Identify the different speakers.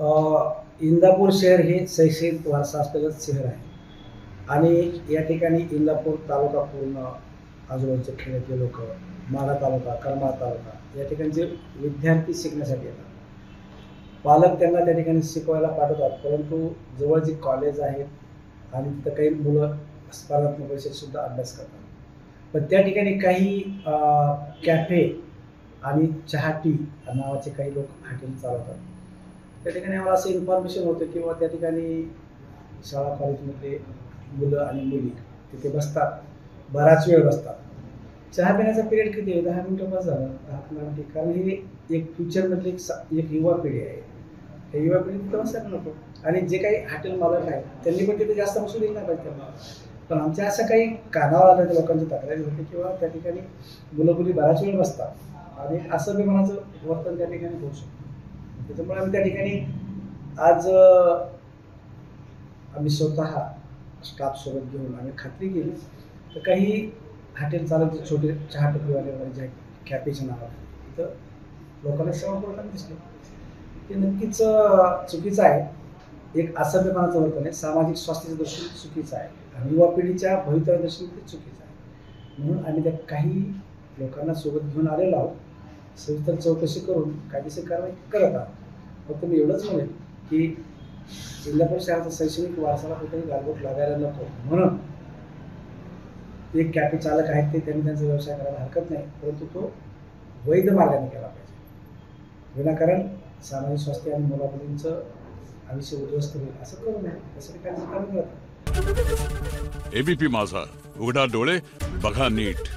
Speaker 1: इंदापूर शहर हे शैक्षणिक वारसा असलेलं शहर आहे आणि या ठिकाणी इंदापूर तालुका पूर्ण आजूबाजूचे खेड्यातले लोक, माढा तालुका, करमाळा तालुका या ठिकाणचे विद्यार्थी शिकण्यासाठी येतात. पालक त्यांना त्या ठिकाणी शिकवायला पाठवतात, परंतु जवळ जे कॉलेज आहेत आणि तिथं काही मुलं स्पर्धात्मक परीक्षेत सुद्धा अभ्यास करतात. पण त्या ठिकाणी काही कॅफे आणि चहा टी नावाचे काही लोक हॉटेल चालवतात. त्या ठिकाणी आम्हाला असं इन्फॉर्मेशन होतं किंवा त्या ठिकाणी शाळा कॉलेजमध्ये मुलं आणि मुली तिथे बसतात, बराच वेळ बसतात. चहा पिण्याचा पिरियड किती आहे? 10 मिनटं बस झालं, 10-15 मिनिटे. कारण ही एक फ्युचरमधली एक युवा पिढी आहे. त्या युवा पिढी तिथं बसायला नको. आणि जे काही हॉटेल मालक आहेत त्यांनी पण तिथे जास्त बसू दिलं नाही पाहिजे त्यांना. पण आमच्या असं काही कानावर आलेल्या लोकांची तक्रारी होती किंवा त्या ठिकाणी मुलं मुली बराच वेळ बसतात आणि असं विमानाचं वर्तन त्या ठिकाणी होऊ शकतं. त्याच्यामुळे आम्ही त्या ठिकाणी आज आम्ही स्वतः स्टाफसोबत घेऊन आम्ही खात्री केली तर काही हॉटेल चालक जे छोटे चहा टपरीवाले वगैरे जे कॅफेचं नाव आहे तिथं लोकांना सेवा करताना दिसले. ते नक्कीच चुकीचं आहे. एक असभ्यपणाचं वर्तन आहे, सामाजिक स्वास्थ्याच्या दृष्टीने चुकीचं आहे आणि युवा पिढीच्या भवितव्या दृष्टीने ते चुकीचं आहे. म्हणून आम्ही त्या काही लोकांना सोबत घेऊन आलेलो आहोत. सविस्तर चौकशी करून कायदेशीर कारवाई करत आहोत. फक्त मी एवढंच म्हणेन की इंदापूर शहराचा शैक्षणिक वारसाला कुठेही गालबोट लागायला नको, म्हणून एक कॅफे चालक आहेत ते त्यांनी त्यांचा व्यवसाय करायला हरकत नाही, परंतु तो वैध मार्गाने केला पाहिजे. विनाकारण सामाजिक स्वास्थ्य आणि मुलामुलींचं आयुष्य उद्ध्वस्त होईल असं करू नये. त्यासाठी काय करत
Speaker 2: एबीपी माझा, उघडा डोळे बघा नीट.